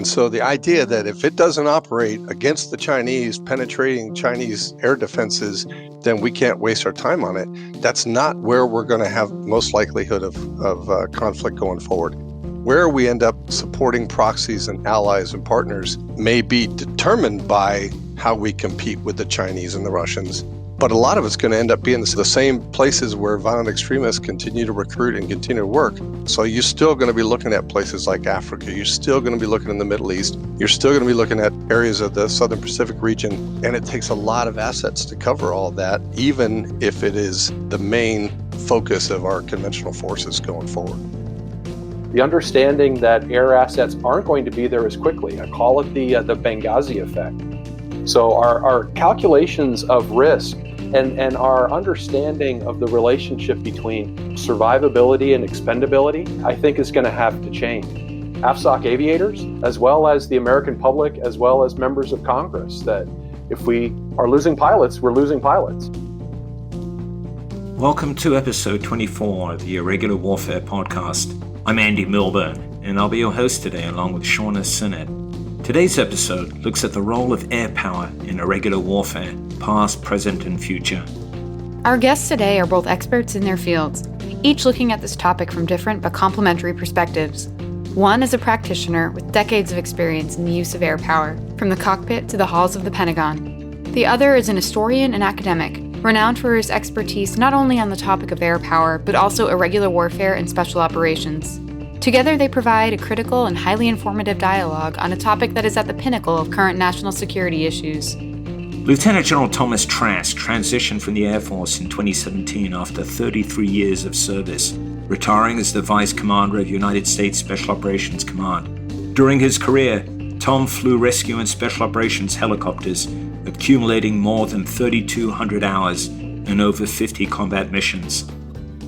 And so the idea that if it doesn't operate against the Chinese, penetrating Chinese air defenses, then we can't waste our time on it. That's not where we're going to have most likelihood of conflict going forward. Where we end up supporting proxies and allies and partners may be determined by how we compete with the Chinese and the Russians. But a lot of it's going to end up being the same places where violent extremists continue to recruit and continue to work. So you're still going to be looking at places like Africa. You're still going to be looking in the Middle East. You're still going to be looking at areas of the Southern Pacific region. And it takes a lot of assets to cover all that, even if it is the main focus of our conventional forces going forward. The understanding that air assets aren't going to be there as quickly. I call it the Benghazi effect. So our calculations of risk and our understanding of the relationship between survivability and expendability, I think is going to have to change. AFSOC aviators, as well as the American public, as well as members of Congress, that if we are losing pilots, we're losing pilots. Welcome to episode 24 of the Irregular Warfare podcast. I'm Andy Milburn, and I'll be your host today along with Shauna Sinnott. Today's episode looks at the role of air power in irregular warfare, past, present, and future. Our guests today are both experts in their fields, each looking at this topic from different but complementary perspectives. One is a practitioner with decades of experience in the use of air power, from the cockpit to the halls of the Pentagon. The other is an historian and academic, renowned for his expertise not only on the topic of air power, but also irregular warfare and special operations. Together, they provide a critical and highly informative dialogue on a topic that is at the pinnacle of current national security issues. Lieutenant General Thomas Trask transitioned from the Air Force in 2017 after 33 years of service, retiring as the Vice Commander of United States Special Operations Command. During his career, Tom flew rescue and special operations helicopters, accumulating more than 3,200 hours and over 50 combat missions.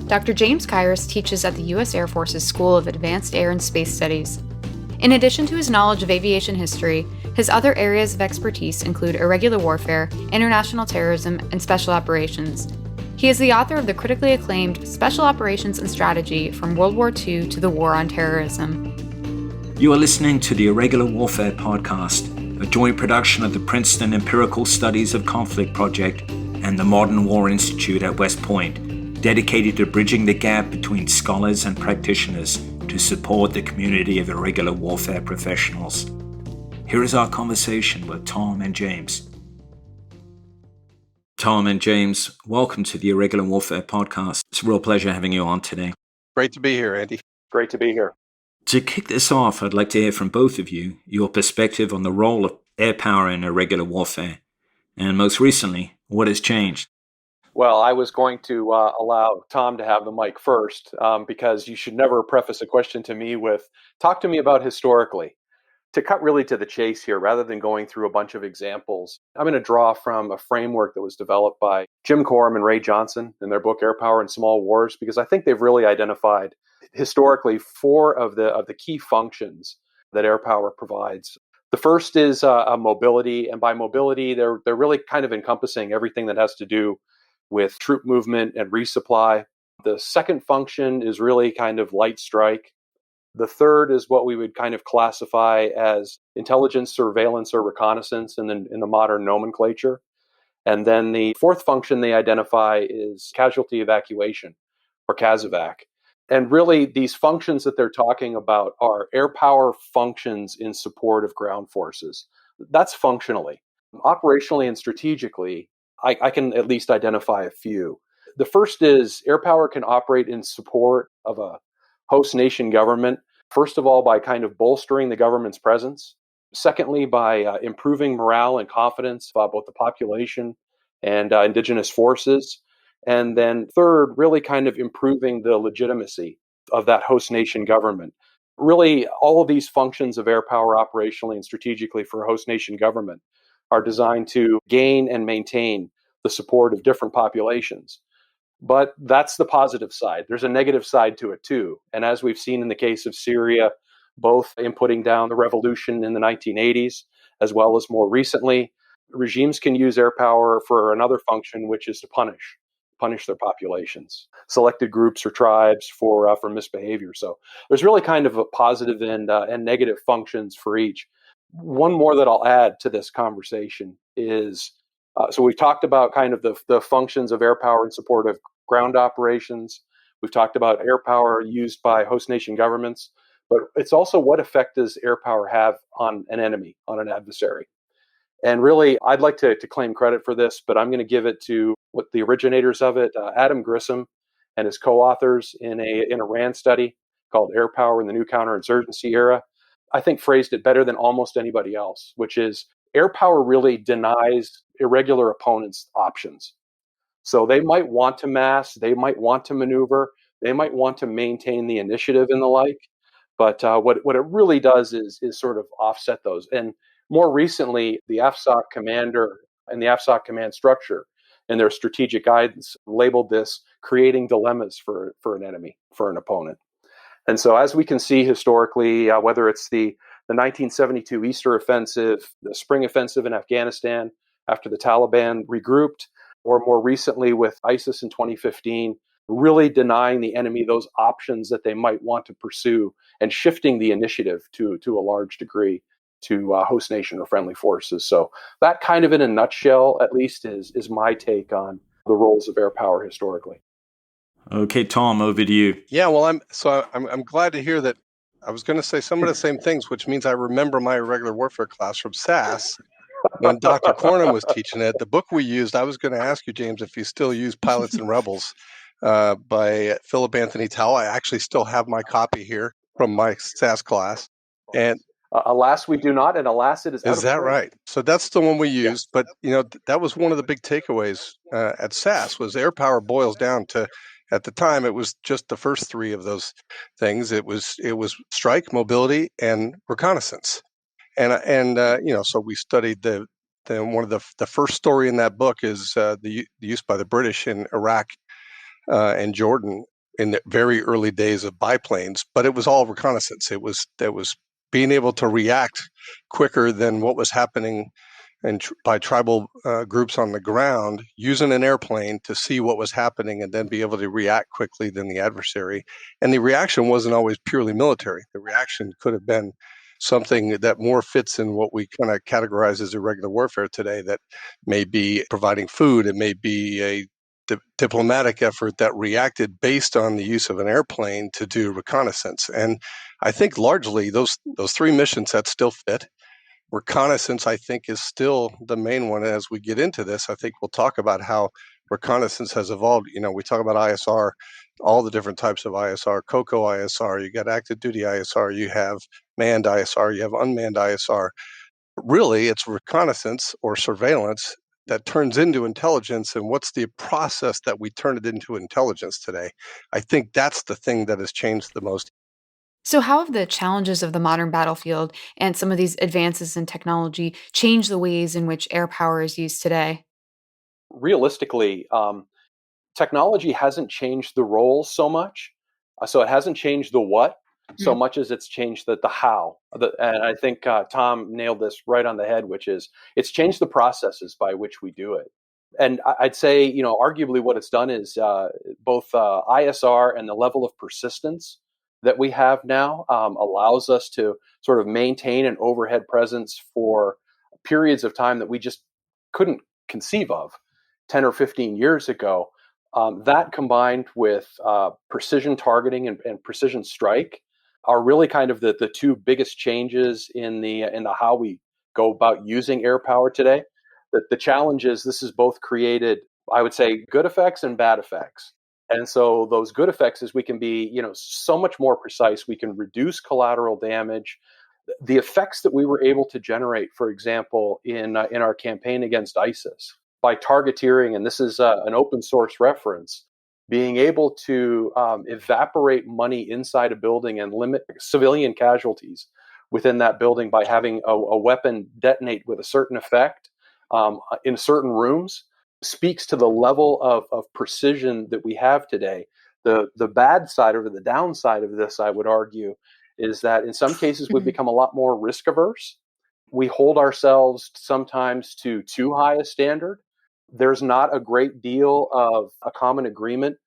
Dr. James Kairos teaches at the U.S. Air Force's School of Advanced Air and Space Studies. In addition to his knowledge of aviation history, his other areas of expertise include irregular warfare, international terrorism, and special operations. He is the author of the critically acclaimed Special Operations and Strategy from World War II to the War on Terrorism. You are listening to the Irregular Warfare podcast, a joint production of the Princeton Empirical Studies of Conflict Project and the Modern War Institute at West Point, dedicated to bridging the gap between scholars and practitioners to support the community of irregular warfare professionals. Here is our conversation with Tom and James. Tom and James, welcome to the Irregular Warfare podcast. It's a real pleasure having you on today. Great to be here, Andy. Great to be here. To kick this off, I'd like to hear from both of you your perspective on the role of air power in irregular warfare, and most recently, what has changed. Well, I was going to allow Tom to have the mic first because you should never preface a question to me with, talk to me about historically. To cut really to the chase here, rather than going through a bunch of examples, I'm going to draw from a framework that was developed by Jim Corum and Ray Johnson in their book, Airpower in Small Wars, because I think they've really identified historically four of the key functions that air power provides. The first is a mobility, and by mobility, they're really kind of encompassing everything that has to do with troop movement and resupply. The second function is really kind of light strike. The third is what we would kind of classify as intelligence, surveillance, or reconnaissance in the modern nomenclature. And then the fourth function they identify is casualty evacuation, or CASEVAC. And really, these functions that they're talking about are air power functions in support of ground forces. That's functionally. Operationally and strategically, I can at least identify a few. The first is air power can operate in support of a host nation government, first of all, by kind of bolstering the government's presence. Secondly, by improving morale and confidence of both the population and indigenous forces. And then third, really kind of improving the legitimacy of that host nation government. Really, all of these functions of air power operationally and strategically for a host nation government are designed to gain and maintain the support of different populations. But that's the positive side. There's a negative side to it too. And as we've seen in the case of Syria, both in putting down the revolution in the 1980s, as well as more recently, regimes can use air power for another function, which is to punish. punish their populations, selected groups or tribes for misbehavior. So there's really kind of a positive and negative functions for each. One more that I'll add to this conversation is, so we've talked about kind of the functions of air power in support of ground operations. We've talked about air power used by host nation governments, but it's also what effect does air power have on an enemy, on an adversary? And really, I'd like to claim credit for this, but I'm going to give it to what the originators of it, Adam Grissom and his co-authors in a RAND study called Airpower in the New Counterinsurgency Era. I think phrased it better than almost anybody else, which is air power really denies irregular opponents options. So they might want to mass, they might want to maneuver, they might want to maintain the initiative and the like. But what it really does is sort of offset those. And more recently, the AFSOC commander and the AFSOC command structure and their strategic guidance labeled this creating dilemmas for an enemy, for an opponent. And so as we can see historically, whether it's the 1972 Easter offensive, the spring offensive in Afghanistan after the Taliban regrouped, or more recently with ISIS in 2015, really denying the enemy those options that they might want to pursue and shifting the initiative to a large degree to host nation or friendly forces. So that kind of in a nutshell, at least, is my take on the roles of air power historically. Okay, Tom, over to you. Yeah, well, I'm glad to hear that. I was going to say some of the same things, which means I remember my irregular warfare class from SAS when Dr. Cornyn was teaching it. The book we used, I was going to ask you, James, if you still use Pilots and Rebels by Philip Anthony Towle. I actually still have my copy here from my SAS class. And alas, we do not, and alas, it is out of that print. right? So that's the one we used. Yeah. But that was one of the big takeaways at SAS was air power boils down to. At the time, it was just the first three of those things. It was strike, mobility, and reconnaissance. And so we studied the one of the first story in that book is the use by the British in Iraq and Jordan in the very early days of biplanes, but it was all reconnaissance. It was being able to react quicker than what was happening by tribal groups on the ground, using an airplane to see what was happening and then be able to react quickly than the adversary. And the reaction wasn't always purely military. The reaction could have been something that more fits in what we kind of categorize as irregular warfare today, that may be providing food, it may be a diplomatic effort that reacted based on the use of an airplane to do reconnaissance. And I think largely those three mission sets still fit. Reconnaissance, I think, is still the main one. As we get into this, I think we'll talk about how reconnaissance has evolved. We talk about ISR, all the different types of ISR, COCO ISR, you got active duty ISR, you have manned ISR, you have unmanned ISR. Really, it's reconnaissance or surveillance that turns into intelligence. And what's the process that we turn it into intelligence today? I think that's the thing that has changed the most. So, how have the challenges of the modern battlefield and some of these advances in technology changed the ways in which air power is used today? Realistically, technology hasn't changed the roles so much. So it hasn't changed the what so much as it's changed the how. And I think Tom nailed this right on the head, which is it's changed the processes by which we do it. And I'd say, arguably what it's done is both ISR and the level of persistence that we have now allows us to sort of maintain an overhead presence for periods of time that we just couldn't conceive of 10 or 15 years ago. That combined with precision targeting and precision strike are really kind of the two biggest changes in the how we go about using air power today. The challenge is this has both created, I would say, good effects and bad effects. And so those good effects is we can be, so much more precise. We can reduce collateral damage. The effects that we were able to generate, for example, in our campaign against ISIS, by targeteering, and this is an open source reference, being able to evaporate money inside a building and limit civilian casualties within that building by having a weapon detonate with a certain effect in certain rooms, speaks to the level of precision that we have today. The bad side or the downside of this, I would argue, is that in some cases we've become a lot more risk averse. We hold ourselves sometimes to too high a standard. There's not a great deal of a common agreement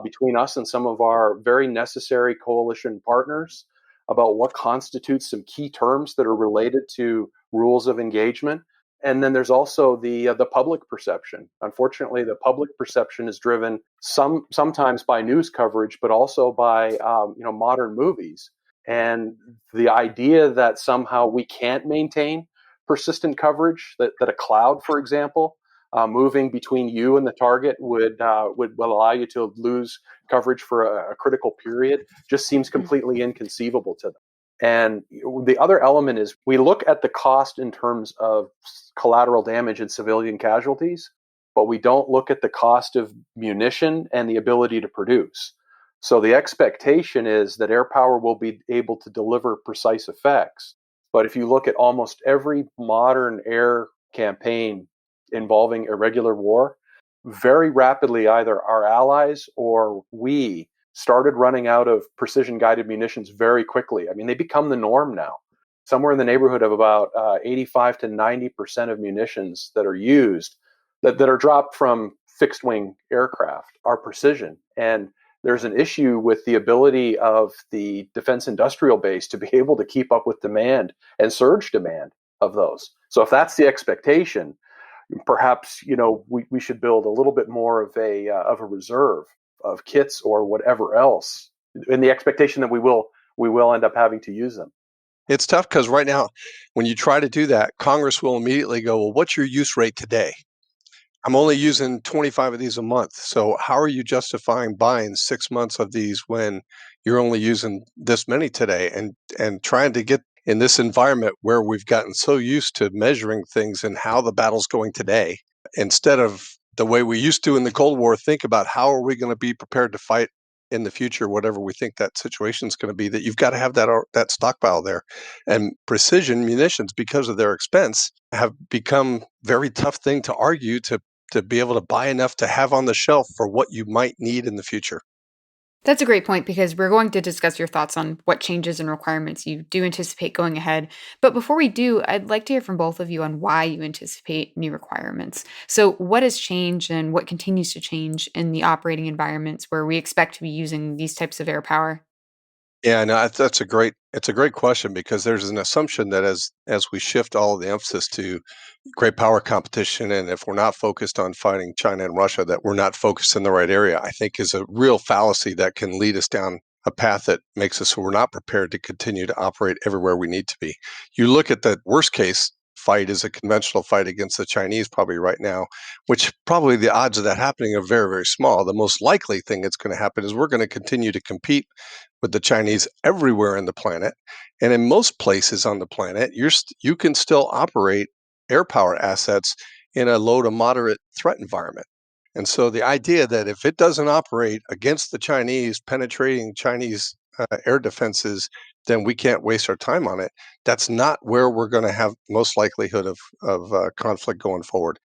between us and some of our very necessary coalition partners about what constitutes some key terms that are related to rules of engagement. And then there's also the public perception. Unfortunately, the public perception is driven sometimes by news coverage, but also by modern movies. And the idea that somehow we can't maintain persistent coverage, that a cloud, for example, moving between you and the target would allow you to lose coverage for a critical period, just seems completely inconceivable to them. And the other element is we look at the cost in terms of collateral damage and civilian casualties, but we don't look at the cost of munition and the ability to produce. So the expectation is that Airpower will be able to deliver precise effects. But if you look at almost every modern air campaign involving irregular war, very rapidly either our allies or we started running out of precision-guided munitions very quickly. I mean, they become the norm now. Somewhere in the neighborhood of about 85 to 90% of munitions that are used, that are dropped from fixed-wing aircraft, are precision. And there's an issue with the ability of the defense industrial base to be able to keep up with demand and surge demand of those. So if that's the expectation, perhaps we should build a little bit more of a reserve of kits or whatever else, in the expectation that we will end up having to use them. It's tough because right now, when you try to do that, Congress will immediately go, well, what's your use rate today? I'm only using 25 of these a month. So how are you justifying buying 6 months of these when you're only using this many today? And trying to get in this environment where we've gotten so used to measuring things and how the battle's going today, instead of the way we used to in the Cold War, think about how are we going to be prepared to fight in the future, whatever we think that situation is going to be, that you've got to have that stockpile there. And precision munitions, because of their expense, have become very tough thing to argue to be able to buy enough to have on the shelf for what you might need in the future. That's a great point because we're going to discuss your thoughts on what changes and requirements you do anticipate going ahead. But before we do, I'd like to hear from both of you on why you anticipate new requirements. So, what has changed and what continues to change in the operating environments where we expect to be using these types of air power? Yeah, no, it's a great question, because there's an assumption that as we shift all of the emphasis to great power competition, and if we're not focused on fighting China and Russia, that we're not focused in the right area, I think is a real fallacy that can lead us down a path that makes us so we're not prepared to continue to operate everywhere we need to be. You look at the worst case fight is a conventional fight against the Chinese probably right now, which probably the odds of that happening are very, very small. The most likely thing that's going to happen is we're going to continue to compete with the Chinese everywhere in the planet. And in most places on the planet, you can still operate air power assets in a low to moderate threat environment. And so the idea that if it doesn't operate against the Chinese, penetrating Chinese air defenses, then we can't waste our time on it. That's not where we're going to have most likelihood of conflict going forward.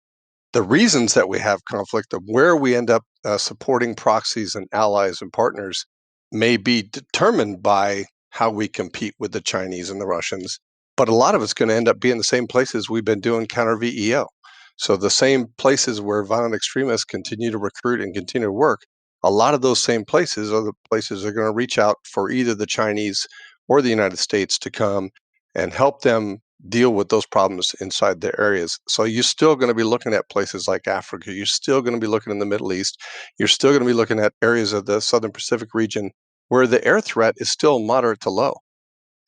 The reasons that we have conflict, of where we end up supporting proxies and allies and partners, may be determined by how we compete with the Chinese and the Russians. But a lot of it's going to end up being the same places we've been doing counter VEO. So the same places where violent extremists continue to recruit and continue to work, a lot of those same places are the places that are going to reach out for either the Chinese or the United States to come and help them deal with those problems inside their areas. So you're still going to be looking at places like Africa. You're still going to be looking in the Middle East. You're still going to be looking at areas of the Southern Pacific region where the air threat is still moderate to low.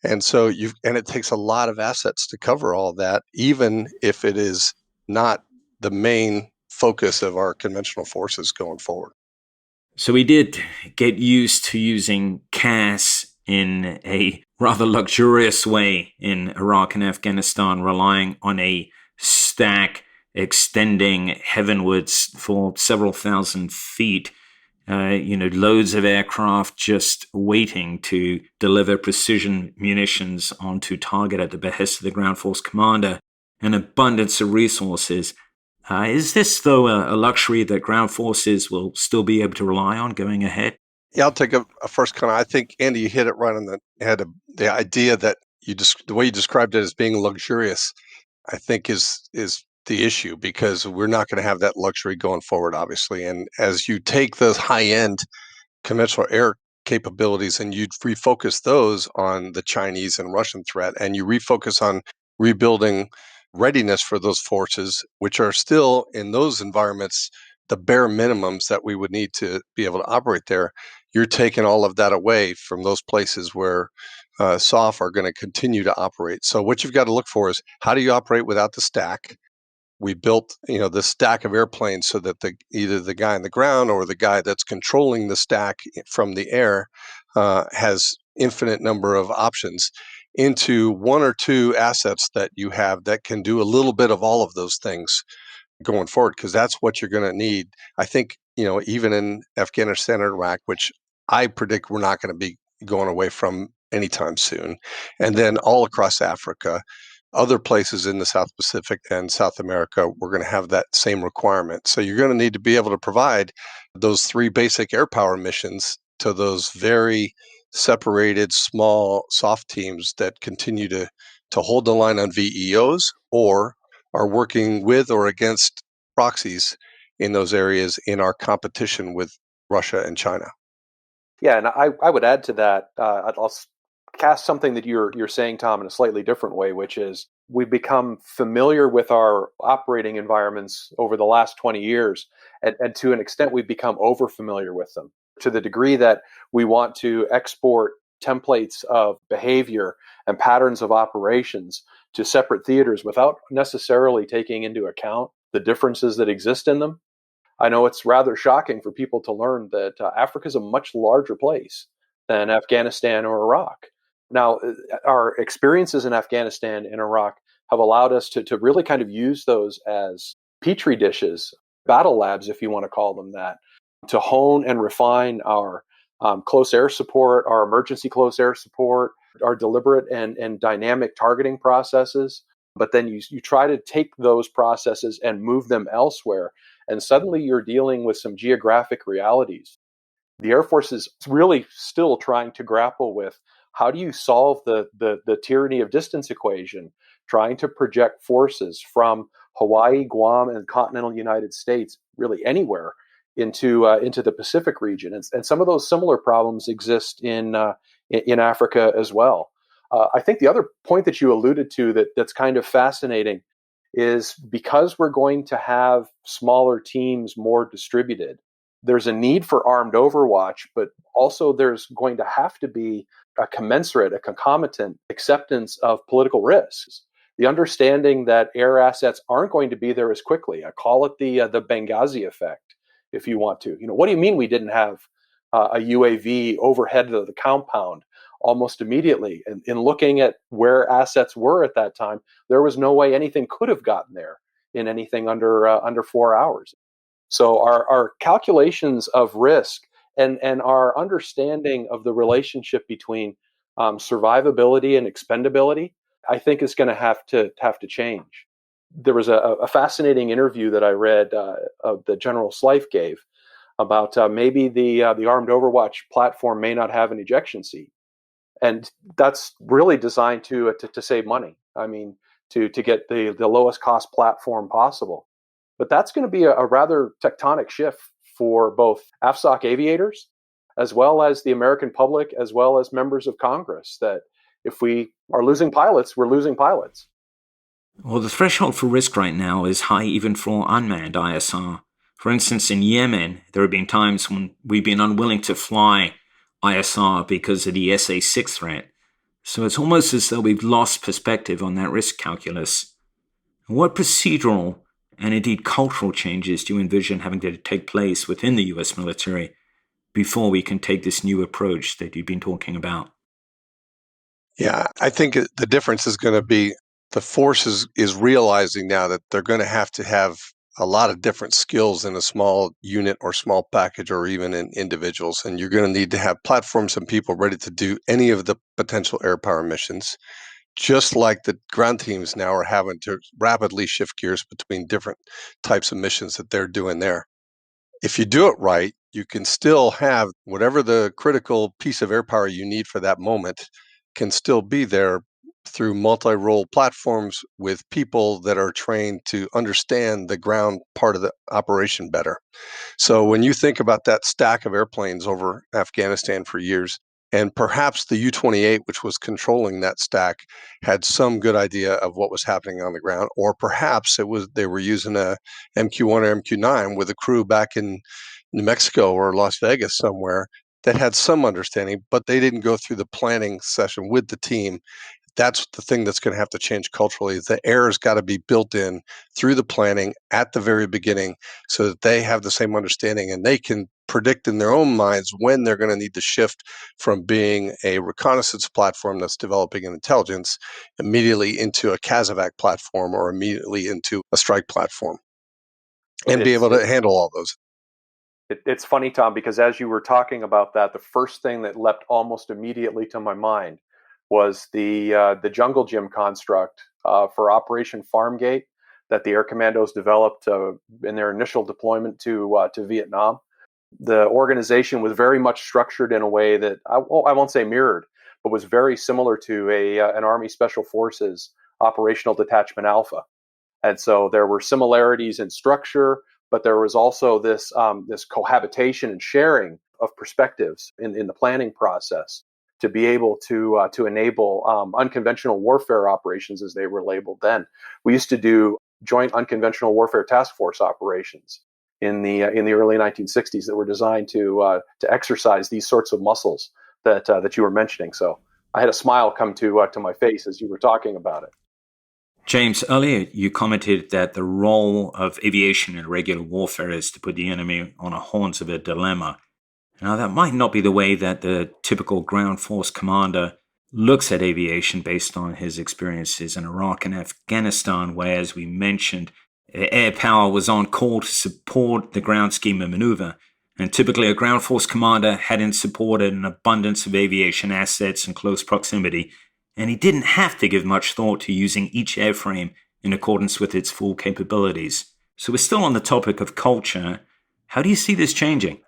And so it takes a lot of assets to cover all that, even if it is not the main focus of our conventional forces going forward. So we did get used to using CAS in a rather luxurious way in Iraq and Afghanistan, relying on a stack extending heavenwards for several thousand feet. Loads of aircraft just waiting to deliver precision munitions onto target at the behest of the ground force commander, an abundance of resources. Is this, though, a luxury that ground forces will still be able to rely on going ahead? Yeah, I'll take a first comment. I think, Andy, you hit it right on the head. The idea that the way you described it as being luxurious, I think is the issue, because we're not going to have that luxury going forward, obviously. And as you take those high-end conventional air capabilities and you refocus those on the Chinese and Russian threat, and you refocus on rebuilding readiness for those forces, which are still in those environments the bare minimums that we would need to be able to operate there, you're taking all of that away from those places where SOF are going to continue to operate. So what you've got to look for is, how do you operate without the stack? We built, the stack of airplanes so that either the guy on the ground or the guy that's controlling the stack from the air has infinite number of options, into one or two assets that you have that can do a little bit of all of those things going forward, because that's what you're going to need. I think, even in Afghanistan and Iraq, which I predict we're not going to be going away from anytime soon, and then all across Africa, other places in the South Pacific and South America, we're going to have that same requirement. So you're going to need to be able to provide those three basic air power missions to those very separated, small, soft teams that continue to hold the line on VEOs or are working with or against proxies in those areas in our competition with Russia and China. Yeah, and I would add to that. I'll cast something that you're saying, Tom, in a slightly different way, which is we've become familiar with our operating environments over the last 20 years, and to an extent, we've become over familiar with them to the degree that we want to export templates of behavior and patterns of operations to separate theaters without necessarily taking into account the differences that exist in them. I know it's rather shocking for people to learn that Africa is a much larger place than Afghanistan or Iraq. Now, our experiences in Afghanistan and Iraq have allowed us to really kind of use those as petri dishes, battle labs, if you want to call them that, to hone and refine our close air support, our emergency close air support, our deliberate and dynamic targeting processes. But then you try to take those processes and move them elsewhere, and suddenly you're dealing with some geographic realities. The Air Force is really still trying to grapple with, how do you solve the tyranny of distance equation, trying to project forces from Hawaii, Guam, and continental United States, really anywhere, into the Pacific region, and some of those similar problems exist in Africa as well. I think the other point that you alluded to that's kind of fascinating is, because we're going to have smaller teams more distributed, there's a need for armed overwatch, but also there's going to have to be a commensurate, a concomitant acceptance of political risks. The understanding that air assets aren't going to be there as quickly. I call it the Benghazi effect, if you want to. What do you mean we didn't have a UAV overhead of the compound almost immediately? And in looking at where assets were at that time, there was no way anything could have gotten there in anything under 4 hours. So our calculations of risk and our understanding of the relationship between survivability and expendability, I think, is going to have to change. There was a fascinating interview that I read that General Slife gave about maybe the armed overwatch platform may not have an ejection seat, and that's really designed to save money. I mean, to get the lowest cost platform possible. But that's going to be a rather tectonic shift for both AFSOC aviators, as well as the American public, as well as members of Congress, that if we are losing pilots, we're losing pilots. Well, the threshold for risk right now is high even for unmanned ISR. For instance, in Yemen, there have been times when we've been unwilling to fly ISR because of the SA-6 threat. So it's almost as though we've lost perspective on that risk calculus. What procedural and indeed cultural changes do you envision having to take place within the US military before we can take this new approach that you've been talking about? Yeah, I think the difference is going to be the force is realizing now that they're going to have a lot of different skills in a small unit or small package, or even in individuals. And you're going to need to have platforms and people ready to do any of the potential air power missions, just like the ground teams now are having to rapidly shift gears between different types of missions that they're doing there. If you do it right, you can still have whatever the critical piece of air power you need for that moment can still be there through multi-role platforms with people that are trained to understand the ground part of the operation better. So when you think about that stack of airplanes over Afghanistan for years, and perhaps the U-28, which was controlling that stack, had some good idea of what was happening on the ground, or perhaps they were using a MQ-1 or MQ-9 with a crew back in New Mexico or Las Vegas somewhere that had some understanding, but they didn't go through the planning session with the team. That's the thing that's going to have to change culturally. The error's got to be built in through the planning at the very beginning so that they have the same understanding and they can predict in their own minds when they're going to need to shift from being a reconnaissance platform that's developing an intelligence immediately into a CASEVAC platform or immediately into a strike platform and be able to handle all those. It's funny, Tom, because as you were talking about that, the first thing that leapt almost immediately to my mind was the jungle gym construct for Operation Farmgate that the Air Commandos developed in their initial deployment to Vietnam. The organization was very much structured in a way that I won't say mirrored, but was very similar to an Army Special Forces Operational Detachment Alpha. And so there were similarities in structure, but there was also this cohabitation and sharing of perspectives in the planning process to be able to enable unconventional warfare operations, as they were labeled then. We used to do joint unconventional warfare task force operations in the early 1960s that were designed to exercise these sorts of muscles that you were mentioning. So I had a smile come to my face as you were talking about it. James, earlier you commented that the role of aviation in irregular warfare is to put the enemy on the horns of a dilemma. Now, that might not be the way that the typical ground force commander looks at aviation based on his experiences in Iraq and Afghanistan, where, as we mentioned, Airpower was on call to support the ground scheme and maneuver. And typically a ground force commander hadn't supported an abundance of aviation assets in close proximity, and he didn't have to give much thought to using each airframe in accordance with its full capabilities. So we're still on the topic of culture. How do you see this changing?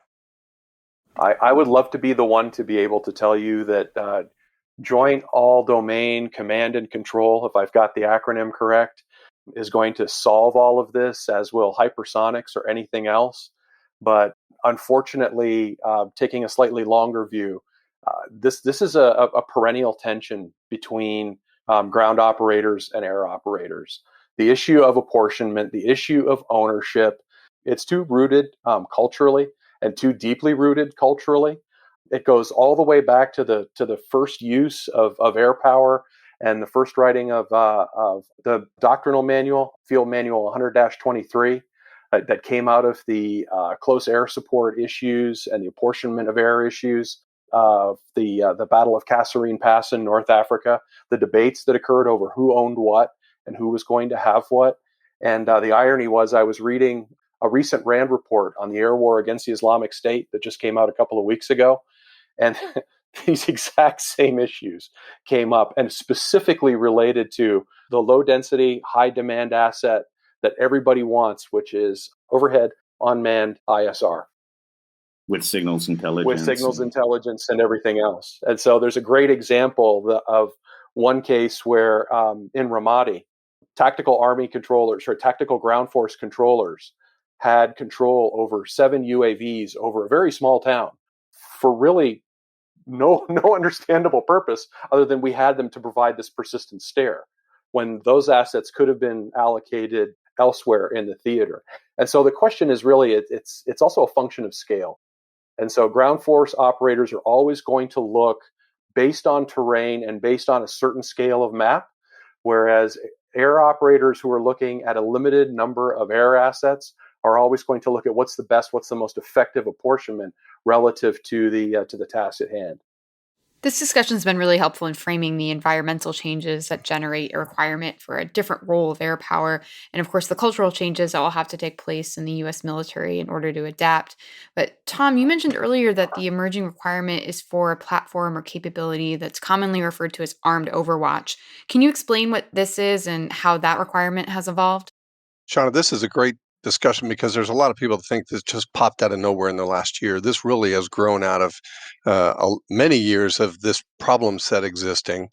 I would love to be the one to be able to tell you that joint all-domain command and control, if I've got the acronym correct, is going to solve all of this, as will hypersonics or anything else. But unfortunately, taking a slightly longer view, this is a perennial tension between ground operators and air operators. The issue of apportionment, the issue of ownership, it's too rooted culturally and too deeply rooted culturally. It goes all the way back to the first use of air power and the first writing of the doctrinal manual, Field Manual 100-23, that came out of the close air support issues and the apportionment of air issues of the Battle of Kasserine Pass in North Africa, the debates that occurred over who owned what and who was going to have what. And the irony was I was reading a recent RAND report on the air war against the Islamic State that just came out a couple of weeks ago. And these exact same issues came up and specifically related to the low density, high demand asset that everybody wants, which is overhead unmanned ISR. With signals intelligence. With signals intelligence and everything else. And so there's a great example of one case where in Ramadi, tactical army controllers or tactical ground force controllers had control over 7 UAVs over a very small town for really no understandable purpose other than we had them to provide this persistent stare when those assets could have been allocated elsewhere in the theater. And so the question is really, it's also a function of scale. And so ground force operators are always going to look based on terrain and based on a certain scale of map, whereas air operators who are looking at a limited number of air assets are always going to look at what's the most effective apportionment relative to the task at hand. This discussion has been really helpful in framing the environmental changes that generate a requirement for a different role of air power, and of course the cultural changes that will have to take place in the U.S. military in order to adapt. But Tom, you mentioned earlier that the emerging requirement is for a platform or capability that's commonly referred to as armed Overwatch. Can you explain what this is and how that requirement has evolved? Shauna, this is a great discussion because there's a lot of people that think this just popped out of nowhere in the last year. This really has grown out of many years of this problem set existing.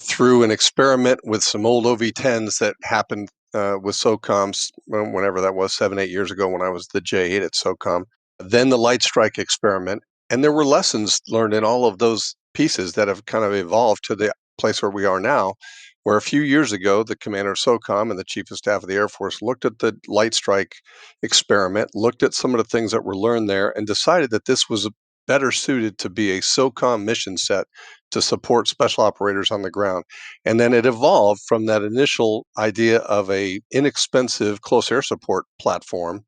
through an experiment with some old OV-10s that happened with SOCOMs, whenever that was, 7-8 years ago when I was the J8 at SOCOM. Then the Light Strike experiment. And there were lessons learned in all of those pieces that have kind of evolved to the place where we are now, where a few years ago, the commander of SOCOM and the chief of staff of the Air Force looked at the Light Strike experiment, looked at some of the things that were learned there, and decided that this was better suited to be a SOCOM mission set to support special operators on the ground. And then it evolved from that initial idea of a inexpensive close air support platform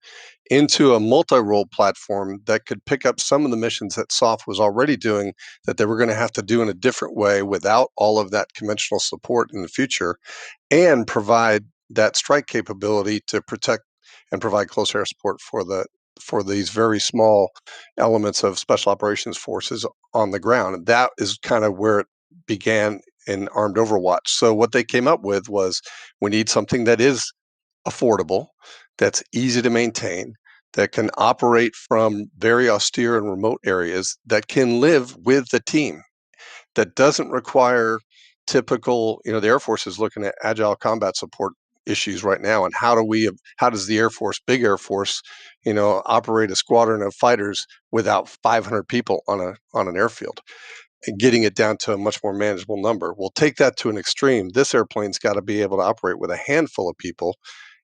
into a multi-role platform that could pick up some of the missions that SOF was already doing that they were going to have to do in a different way without all of that conventional support in the future, and provide that strike capability to protect and provide close air support for these very small elements of special operations forces on the ground. And that is kind of where it began in Armed Overwatch. So what they came up with was, we need something that is affordable, that's easy to maintain, that can operate from very austere and remote areas, that can live with the team, that doesn't require typical, the Air Force is looking at agile combat support issues right now, and how does the Air Force, big Air Force, operate a squadron of fighters without 500 people on an airfield, and getting it down to a much more manageable number. We'll take that to an extreme. This airplane's got to be able to operate with a handful of people.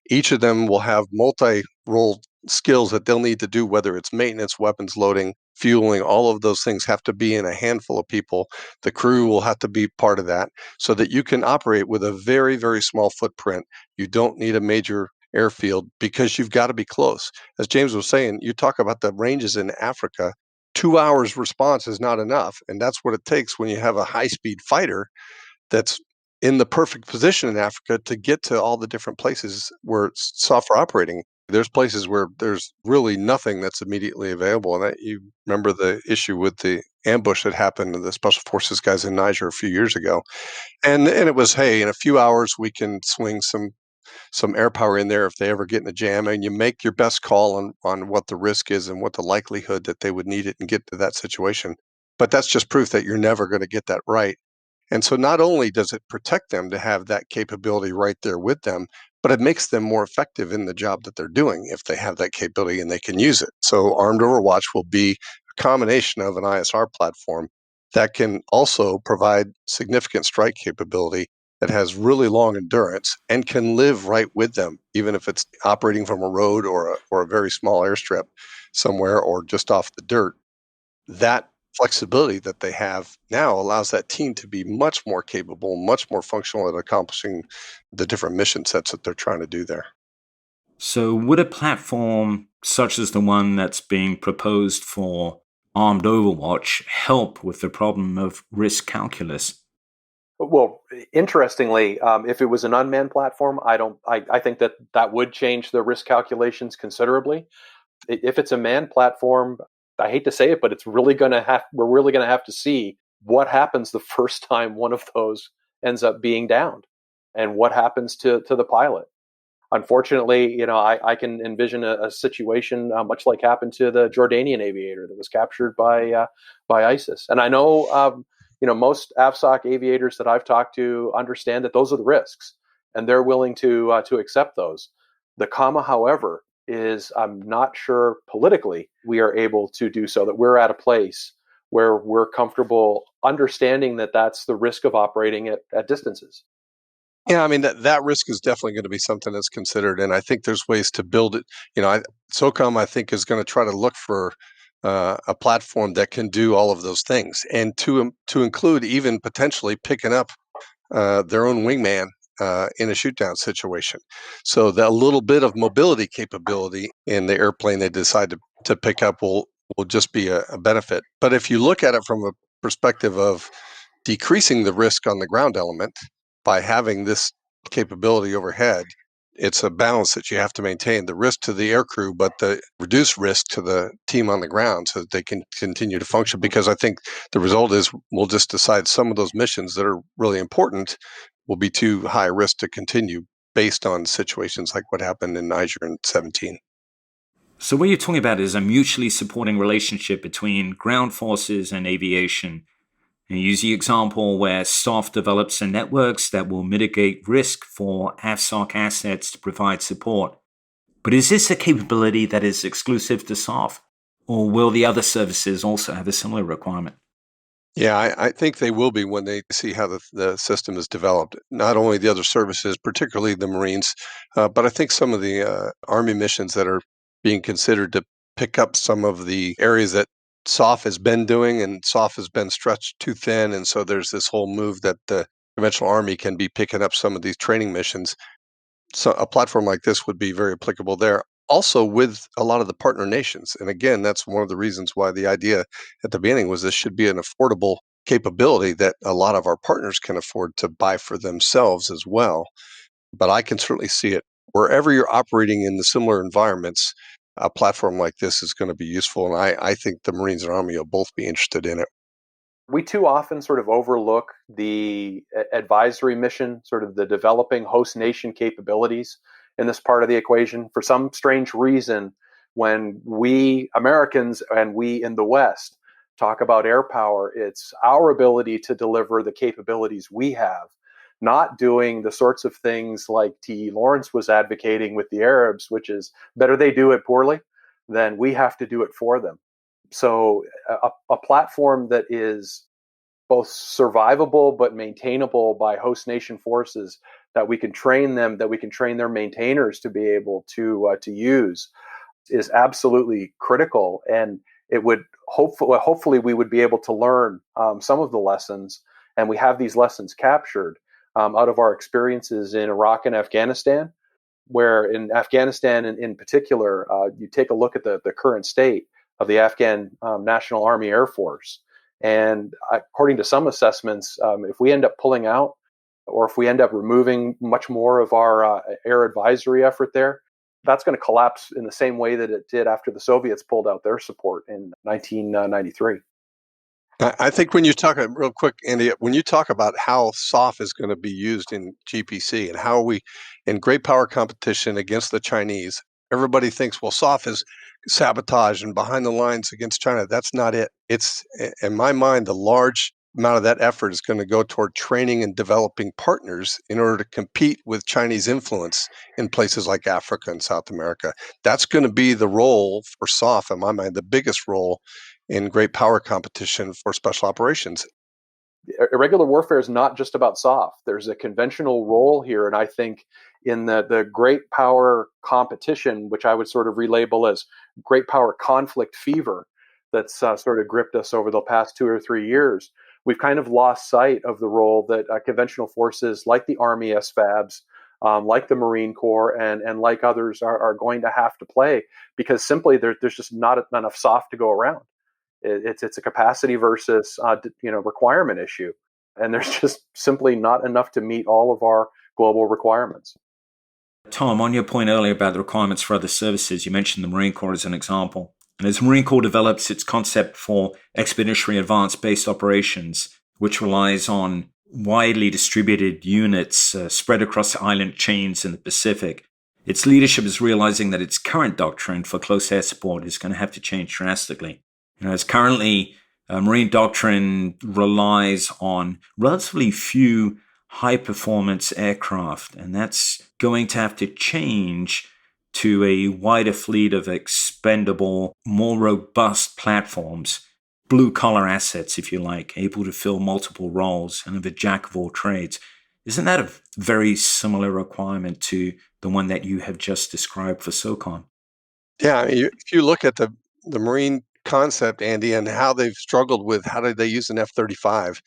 Each of them will have multi-role skills that they'll need to do, whether it's maintenance, weapons loading, fueling, all of those things have to be in a handful of people. The crew will have to be part of that so that you can operate with a very, very small footprint. You don't need a major airfield because you've got to be close. As James was saying, you talk about the ranges in Africa, 2 hours response is not enough. And that's what it takes when you have a high-speed fighter that's in the perfect position in Africa to get to all the different places where SOF are operating. There's places where there's really nothing that's immediately available. And you remember the issue with the ambush that happened to the Special Forces guys in Niger a few years ago. And it was, hey, in a few hours, we can swing some Airpower in there if they ever get in a jam, and you make your best call on what the risk is and what the likelihood that they would need it and get to that situation. But that's just proof that you're never going to get that right. And so not only does it protect them to have that capability right there with them, but it makes them more effective in the job that they're doing if they have that capability and they can use it. So Armed Overwatch will be a combination of an ISR platform that can also provide significant strike capability, that has really long endurance and can live right with them, even if it's operating from a road or a very small airstrip somewhere or just off the dirt. That flexibility that they have now allows that team to be much more capable, much more functional at accomplishing the different mission sets that they're trying to do there. So would a platform such as the one that's being proposed for Armed Overwatch help with the problem of risk calculus? Well, interestingly, if it was an unmanned platform, I think that would change the risk calculations considerably. If it's a manned platform, I hate to say it, but we're really going to have to see what happens the first time one of those ends up being downed, and what happens to the pilot. Unfortunately, I can envision a situation much like happened to the Jordanian aviator that was captured by ISIS. And I know, most AFSOC aviators that I've talked to understand that those are the risks, and they're willing to accept those. The comma, however, is I'm not sure politically we are able to do so, that we're at a place where we're comfortable understanding that that's the risk of operating at distances. Yeah, I mean, that risk is definitely going to be something that's considered, and I think there's ways to build it. SOCOM, I think, is going to try to look for a platform that can do all of those things, and to include even potentially picking up their own wingman in a shoot down situation. So that little bit of mobility capability in the airplane they decide to pick up will just be a benefit. But if you look at it from a perspective of decreasing the risk on the ground element by having this capability overhead, it's a balance that you have to maintain, the risk to the aircrew, but the reduced risk to the team on the ground so that they can continue to function. Because I think the result is we'll just decide some of those missions that are really important will be too high risk to continue based on situations like what happened in Niger in 2017. So what you're talking about is a mutually supporting relationship between ground forces and aviation. And use the example where SOF develops the networks that will mitigate risk for AFSOC assets to provide support. But is this a capability that is exclusive to SOF, or will the other services also have a similar requirement? Yeah, I think they will be when they see how the system is developed. Not only the other services, particularly the Marines, but I think some of the Army missions that are being considered to pick up some of the areas that SOF has been doing, and SOF has been stretched too thin. And so there's this whole move that the conventional Army can be picking up some of these training missions. So a platform like this would be very applicable there. Also with a lot of the partner nations. And again, that's one of the reasons why the idea at the beginning was this should be an affordable capability that a lot of our partners can afford to buy for themselves as well. But I can certainly see it wherever you're operating in the similar environments. A platform like this is going to be useful. And I think the Marines and Army will both be interested in it. We too often sort of overlook the advisory mission, sort of the developing host nation capabilities in this part of the equation. For some strange reason, when we Americans and we in the West talk about air power, it's our ability to deliver the capabilities we have, not doing the sorts of things like T.E. Lawrence was advocating with the Arabs, which is better they do it poorly than we have to do it for them. So a platform that is both survivable but maintainable by host nation forces, that we can train them, that we can train their maintainers to be able to use, is absolutely critical. And it would hopefully we would be able to learn some of the lessons, and we have these lessons captured out of our experiences in Iraq and Afghanistan, where in Afghanistan in particular, you take a look at the current state of the Afghan National Army Air Force. And according to some assessments, if we end up pulling out, or if we end up removing much more of our air advisory effort there, that's going to collapse in the same way that it did after the Soviets pulled out their support in 1993. I think when you talk real quick, Andy, when you talk about how SOF is going to be used in GPC and how we, in great power competition against the Chinese, everybody thinks, well, SOF is sabotage and behind the lines against China. That's not it. It's, in my mind, the large amount of that effort is going to go toward training and developing partners in order to compete with Chinese influence in places like Africa and South America. That's going to be the role for SOF, in my mind, the biggest role in great power competition for special operations. Irregular warfare is not just about SOF. There's a conventional role here, and I think in the great power competition, which I would sort of relabel as great power conflict fever that's sort of gripped us over the past 2 or 3 years, we've kind of lost sight of the role that conventional forces like the Army SFABs, like the Marine Corps, and like others are going to have to play, because simply there's just not enough SOF to go around. It's a capacity versus requirement issue, and there's just simply not enough to meet all of our global requirements. Tom, on your point earlier about the requirements for other services, you mentioned the Marine Corps as an example. And as Marine Corps develops its concept for expeditionary advanced-based operations, which relies on widely distributed units spread across island chains in the Pacific, its leadership is realizing that its current doctrine for close air support is going to have to change drastically. As currently, Marine doctrine relies on relatively few high-performance aircraft, and that's going to have to change to a wider fleet of expendable, more robust platforms, blue-collar assets, if you like, able to fill multiple roles and of a jack of all trades. Isn't that a very similar requirement to the one that you have just described for SOCOM? Yeah, if you look at the Marine concept, Andy, and how they've struggled with how did they use an F-35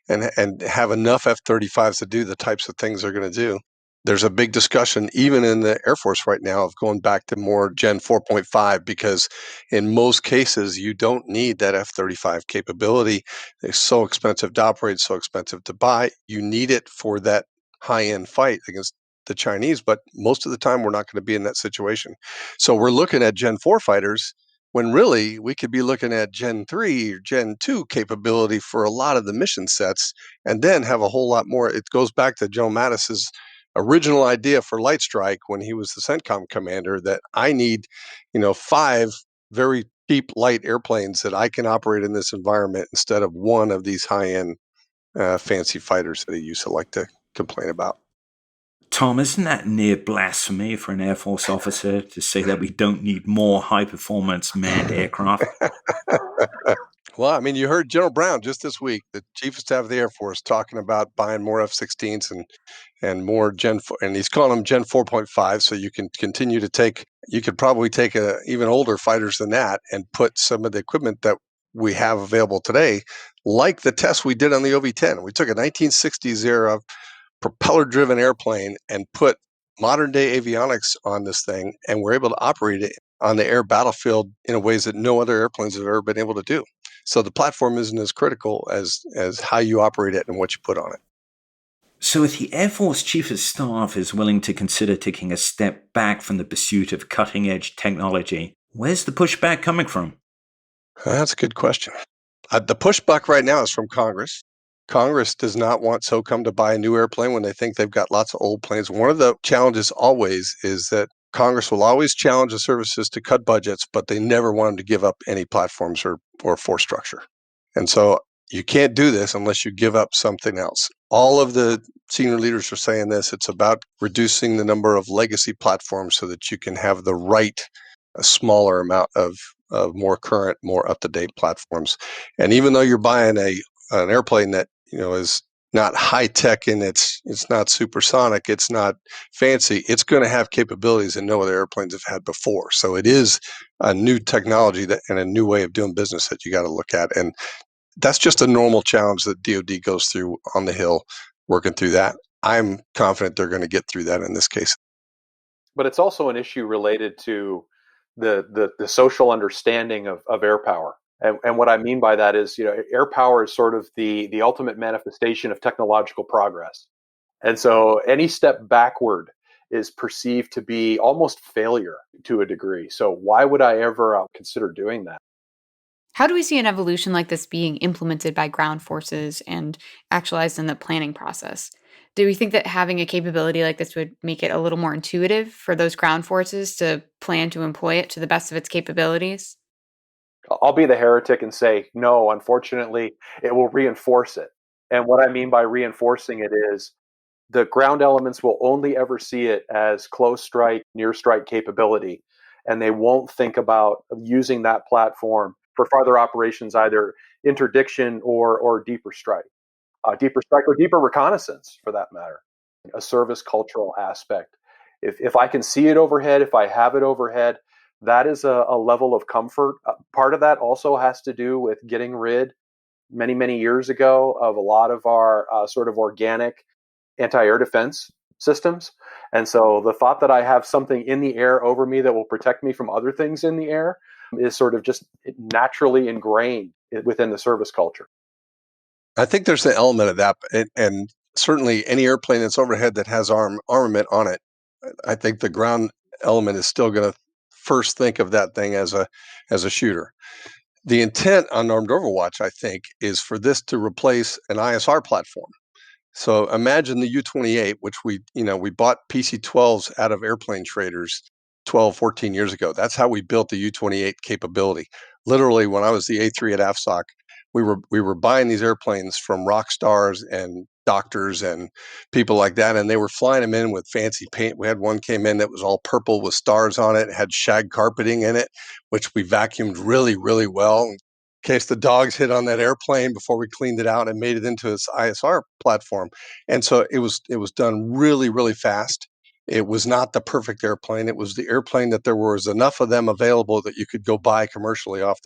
and have enough F-35s to do the types of things they're going to do. There's a big discussion even in the Air Force right now of going back to more Gen 4.5, because in most cases you don't need that F-35 capability. It's so expensive to operate, so expensive to buy. You need it for that high-end fight against the Chinese, but most of the time we're not going to be in that situation. So we're looking at Gen 4 fighters when really we could be looking at Gen 3 or Gen 2 capability for a lot of the mission sets, and then have a whole lot more. It goes back to Joe Mattis's original idea for Light Strike when he was the CENTCOM commander, that I need, 5 very cheap, light airplanes that I can operate in this environment instead of one of these high-end fancy fighters that I used to like to complain about. Tom, isn't that near blasphemy for an Air Force officer to say that we don't need more high-performance manned aircraft? Well, I mean, you heard General Brown just this week, the Chief of Staff of the Air Force, talking about buying more F-16s and more Gen 4, and he's calling them Gen 4.5. So you can continue to take. You could probably take even older fighters than that and put some of the equipment that we have available today, like the test we did on the OV-10. We took a 1960s era propeller-driven airplane and put modern-day avionics on this thing, and we're able to operate it on the air battlefield in ways that no other airplanes have ever been able to do. So the platform isn't as critical as how you operate it and what you put on it. So if the Air Force Chief of Staff is willing to consider taking a step back from the pursuit of cutting-edge technology, where's the pushback coming from? That's a good question. The pushback right now is from Congress. Congress does not want SOCOM to buy a new airplane when they think they've got lots of old planes. One of the challenges always is that Congress will always challenge the services to cut budgets, but they never want them to give up any platforms or force structure. And so you can't do this unless you give up something else. All of the senior leaders are saying this. It's about reducing the number of legacy platforms so that you can have the right, a smaller amount of more current, more up-to-date platforms. And even though you're buying an airplane that is not high tech and it's not supersonic, it's not fancy, it's going to have capabilities that no other airplanes have had before. So it is a new technology and a new way of doing business that you got to look at. And that's just a normal challenge that DoD goes through on the Hill, working through that. I'm confident they're going to get through that in this case. But it's also an issue related to the social understanding of air power. And what I mean by that is, air power is sort of the ultimate manifestation of technological progress. And so any step backward is perceived to be almost failure to a degree. So why would I ever consider doing that? How do we see an evolution like this being implemented by ground forces and actualized in the planning process? Do we think that having a capability like this would make it a little more intuitive for those ground forces to plan to employ it to the best of its capabilities? I'll be the heretic and say, no, unfortunately, it will reinforce it. And what I mean by reinforcing it is the ground elements will only ever see it as close strike, near strike capability. And they won't think about using that platform for farther operations, either interdiction or deeper strike or deeper reconnaissance for that matter, a service cultural aspect. If I can see it overhead, if I have it overhead, that is a level of comfort. Part of that also has to do with getting rid many, many years ago of a lot of our sort of organic anti-air defense systems. And so the thought that I have something in the air over me that will protect me from other things in the air is sort of just naturally ingrained within the service culture. I think there's an element of that, and certainly any airplane that's overhead that has armament on it, I think the ground element is still going to first think of that thing as a shooter. The intent on Armed Overwatch, I think, is for this to replace an ISR platform. So imagine the U-28, which we bought PC-12s out of airplane traders 12, 14 years ago. That's how we built the U-28 capability. Literally, when I was the A3 at AFSOC, we were buying these airplanes from rock stars and doctors and people like that, and they were flying them in with fancy paint. We had one came in that was all purple with stars on it, had shag carpeting in it, which we vacuumed really, really well in case the dogs hit on that airplane before we cleaned it out and made it into its ISR platform. And so it was done really, really fast. It was not the perfect airplane. It was the airplane that there was enough of them available that you could go buy commercially off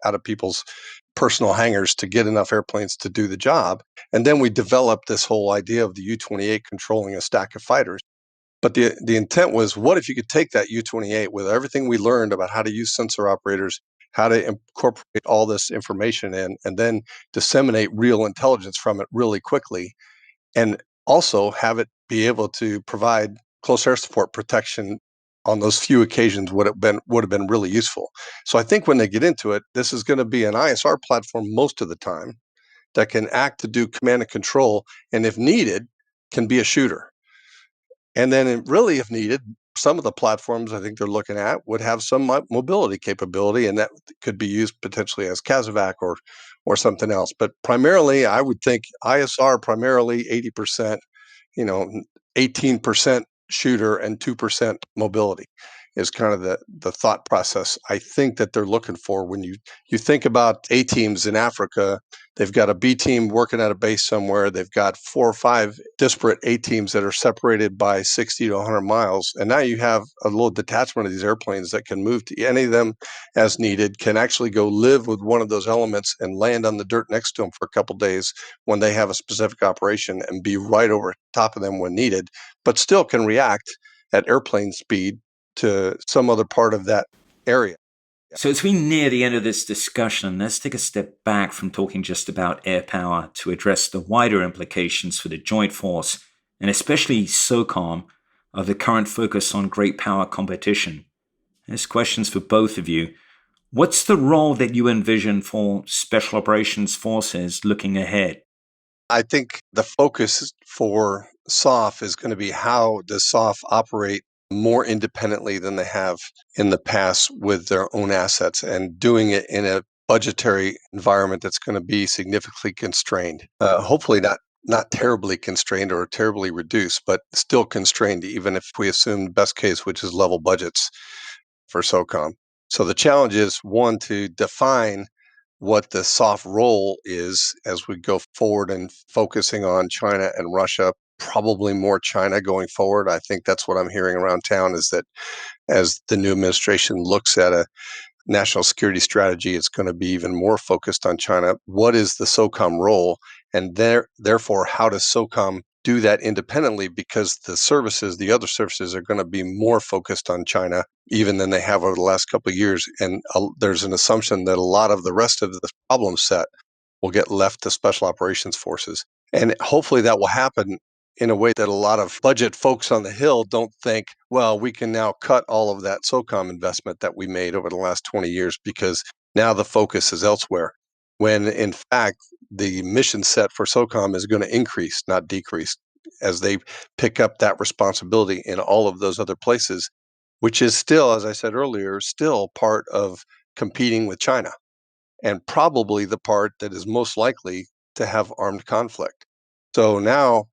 out of people's personal hangars to get enough airplanes to do the job. And then we developed this whole idea of the U-28 controlling a stack of fighters. But the intent was, what if you could take that U-28 with everything we learned about how to use sensor operators, how to incorporate all this information in, and then disseminate real intelligence from it really quickly, and also have it be able to provide close air support protection on those few occasions would have been really useful. So I think when they get into it, this is going to be an ISR platform most of the time that can act to do command and control, and if needed, can be a shooter. And then really, if needed, Some of the platforms I think they're looking at would have some mobility capability, and that could be used potentially as CASEVAC or something else. But primarily, I would think ISR primarily 80%, 18% shooter and 2% mobility is kind of the thought process I think that they're looking for. When you think about A teams in Africa, they've got a B team working at a base somewhere. They've got 4 or 5 disparate A teams that are separated by 60 to 100 miles. And now you have a little detachment of these airplanes that can move to any of them as needed, can actually go live with one of those elements and land on the dirt next to them for a couple of days when they have a specific operation and be right over top of them when needed, but still can react at airplane speed to some other part of that area. So as we near the end of this discussion, let's take a step back from talking just about air power to address the wider implications for the joint force, and especially SOCOM, of the current focus on great power competition. This question's for both of you. What's the role that you envision for Special Operations Forces looking ahead? I think the focus for SOF is going to be how does SOF operate more independently than they have in the past with their own assets, and doing it in a budgetary environment that's going to be significantly constrained. Hopefully not terribly constrained or terribly reduced, but still constrained, even if we assume the best case, which is level budgets for SOCOM. So the challenge is, one, to define what the soft role is as we go forward and focusing on China and Russia, probably more China going forward. I think that's what I'm hearing around town, is that as the new administration looks at a national security strategy, it's going to be even more focused on China. What is the SOCOM role? And therefore, how does SOCOM do that independently? Because the other services are going to be more focused on China even than they have over the last couple of years. And there's an assumption that a lot of the rest of the problem set will get left to special operations forces. And hopefully that will happen in a way that a lot of budget folks on the Hill don't think, well, we can now cut all of that SOCOM investment that we made over the last 20 years because now the focus is elsewhere. When in fact, the mission set for SOCOM is going to increase, not decrease, as they pick up that responsibility in all of those other places, which is still, as I said earlier, still part of competing with China, and probably the part that is most likely to have armed conflict. So now,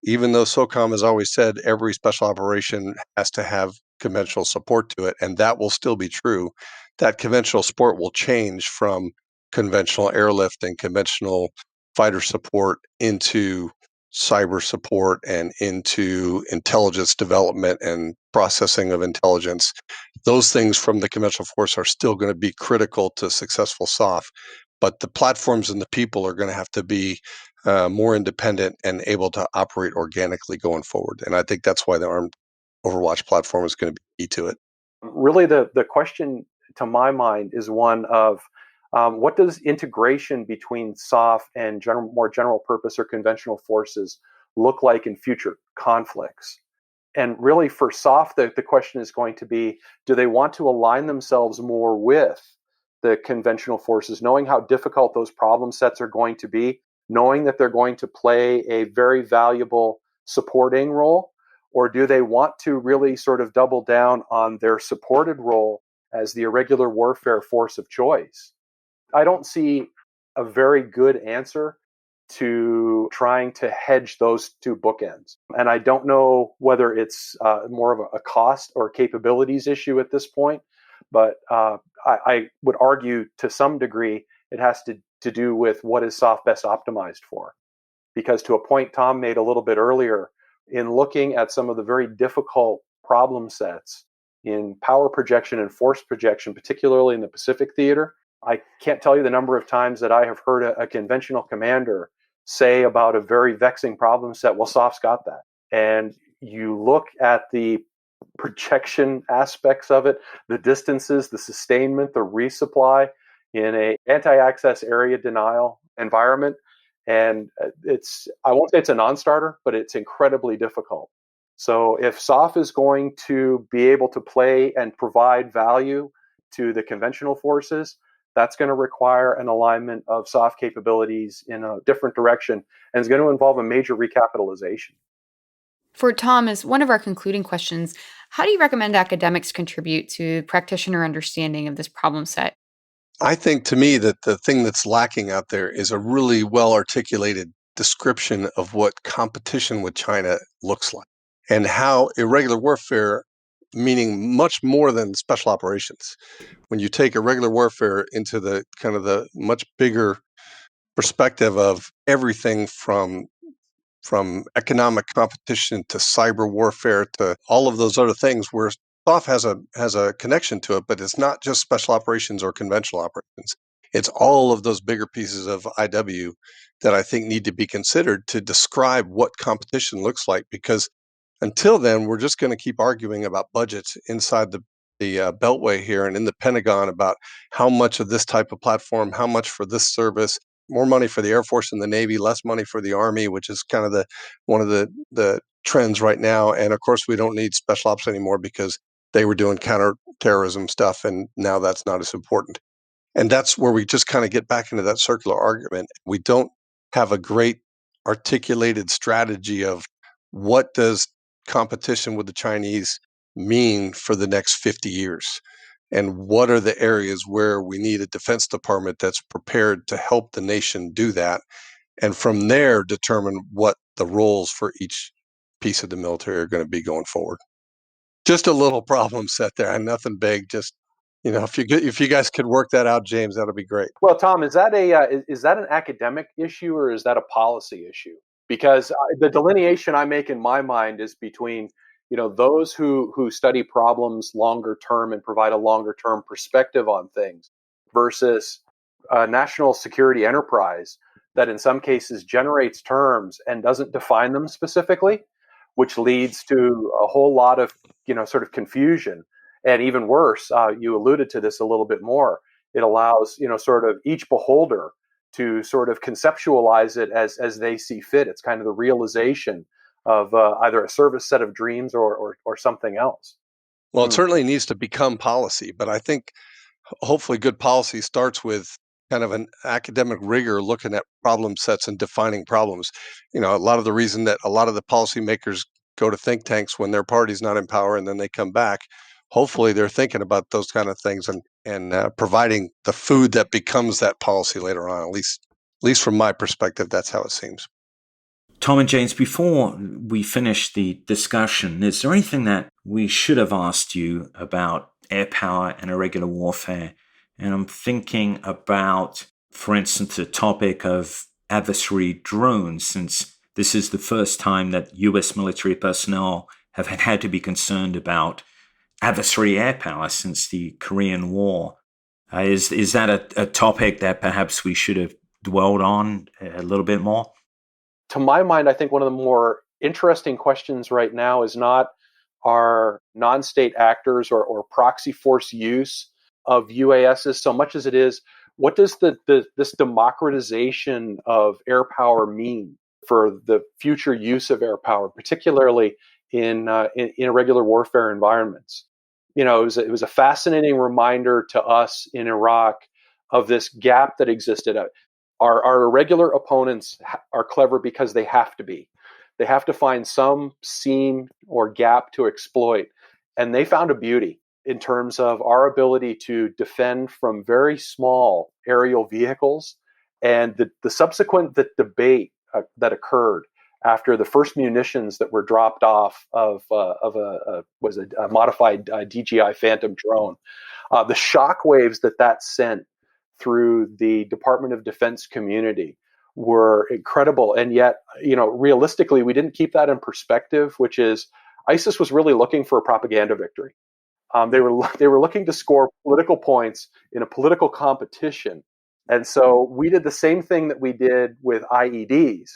even though SOCOM has always said every special operation has to have conventional support to it, and that will still be true, that conventional support will change from conventional airlift and conventional fighter support into cyber support and into intelligence development and processing of intelligence. Those things from the conventional force are still going to be critical to successful SOF, but the platforms and the people are going to have to be more independent and able to operate organically going forward. And I think that's why the armed Overwatch platform is going to be key to it. Really, the question to my mind is one of what does integration between SOF and more general purpose or conventional forces look like in future conflicts? And really for SOF, the question is going to be, do they want to align themselves more with the conventional forces, knowing how difficult those problem sets are going to be, knowing that they're going to play a very valuable supporting role? Or do they want to really sort of double down on their supported role as the irregular warfare force of choice? I don't see a very good answer to trying to hedge those two bookends. And I don't know whether it's more of a cost or capabilities issue at this point, but I would argue to some degree it has to do with what is SOF best optimized for. Because to a point Tom made a little bit earlier, in looking at some of the very difficult problem sets in power projection and force projection, particularly in the Pacific theater, I can't tell you the number of times that I have heard a conventional commander say about a very vexing problem set, well, SOF's got that. And you look at the projection aspects of it, the distances, the sustainment, the resupply in a anti-access area denial environment, and I won't say it's a non-starter, but it's incredibly difficult. So if SOF is going to be able to play and provide value to the conventional forces, that's going to require an alignment of SOF capabilities in a different direction, and it's going to involve a major recapitalization. For Tom, as one of our concluding questions, how do you recommend academics contribute to practitioner understanding of this problem set? I think to me that the thing that's lacking out there is a really well articulated description of what competition with China looks like and how irregular warfare, meaning much more than special operations. When you take irregular warfare into the kind of the much bigger perspective of everything from economic competition to cyber warfare to all of those other things where SOF has a connection to it, but it's not just special operations or conventional operations. It's all of those bigger pieces of IW that I think need to be considered to describe what competition looks like, because until then, we're just going to keep arguing about budgets inside the Beltway here and in the Pentagon about how much of this type of platform, how much for this service, more money for the Air Force and the Navy, less money for the Army, which is kind of one of the trends right now. And of course, we don't need special ops anymore because they were doing counterterrorism stuff, and now that's not as important. And that's where we just kind of get back into that circular argument. We don't have a great articulated strategy of what does competition with the Chinese mean for the next 50 years? And what are the areas where we need a Defense Department that's prepared to help the nation do that? And from there, determine what the roles for each piece of the military are going to be going forward. Just a little problem set there, and nothing big. Just, if you guys could work that out, James, that'll be great. Well, Tom, is that an academic issue or is that a policy issue? Because the delineation I make in my mind is between those who study problems longer term and provide a longer term perspective on things versus a national security enterprise that in some cases generates terms and doesn't define them specifically, which leads to a whole lot of sort of confusion. And even worse, you alluded to this a little bit more. It allows sort of each beholder to sort of conceptualize it as they see fit. It's kind of the realization of either a service set of dreams or something else. Well, it certainly needs to become policy, but I think hopefully good policy starts with kind of an academic rigor looking at problem sets and defining problems. A lot of the reason that a lot of the policymakers go to think tanks when their party's not in power and then they come back, hopefully they're thinking about those kind of things and providing the food that becomes that policy later on. At least from my perspective, that's how it seems. Tom and James, before we finish the discussion, is there anything that we should have asked you about air power and irregular warfare? And I'm thinking about, for instance, the topic of adversary drones, since this is the first time that U.S. military personnel have had to be concerned about adversary air power since the Korean War. Is that a topic that perhaps we should have dwelled on a little bit more? To my mind, I think one of the more interesting questions right now is not our non-state actors or proxy force use of UASs so much as it is, what does this democratization of air power mean for the future use of air power, particularly in irregular warfare environments? It was a fascinating reminder to us in Iraq of this gap that existed. Our irregular opponents are clever because they have to be. They have to find some seam or gap to exploit. And they found a beauty in terms of our ability to defend from very small aerial vehicles. And the subsequent debate that occurred after the first munitions that were dropped off of a modified DJI Phantom drone, the shockwaves that sent through the Department of Defense community were incredible. And yet, realistically, we didn't keep that in perspective, which is ISIS was really looking for a propaganda victory. They were looking to score political points in a political competition. And so we did the same thing that we did with IEDs,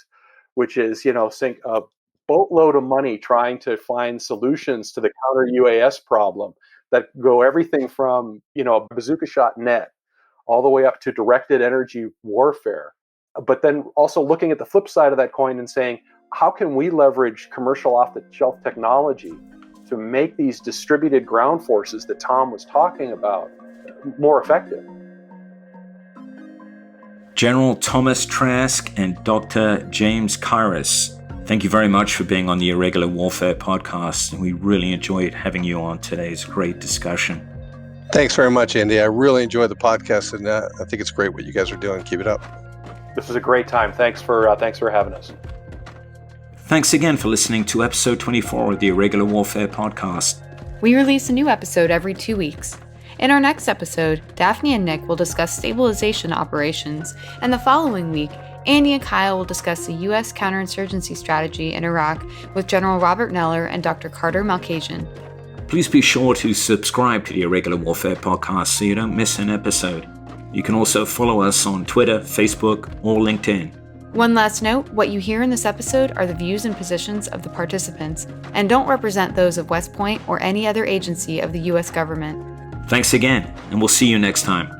which is, sink a boatload of money trying to find solutions to the counter UAS problem that go everything from, a bazooka shot net all the way up to directed energy warfare. But then also looking at the flip side of that coin and saying, how can we leverage commercial off-the-shelf technology to make these distributed ground forces that Tom was talking about more effective? General Thomas Trask and Dr. James Kairos, Thank you very much for being on the Irregular Warfare podcast. We really enjoyed having you on today's great discussion. Thanks very much, Andy. I really enjoyed the podcast, and I think it's great what you guys are doing. Keep it up. This is a great time. Thanks for having us. Thanks again for listening to episode 24 of the Irregular Warfare podcast. We release a new episode every 2 weeks. In our next episode, Daphne and Nick will discuss stabilization operations, and the following week, Andy and Kyle will discuss the U.S. counterinsurgency strategy in Iraq with General Robert Neller and Dr. Carter Malkasian. Please be sure to subscribe to the Irregular Warfare podcast so you don't miss an episode. You can also follow us on Twitter, Facebook, or LinkedIn. One last note, what you hear in this episode are the views and positions of the participants and don't represent those of West Point or any other agency of the U.S. government. Thanks again, and we'll see you next time.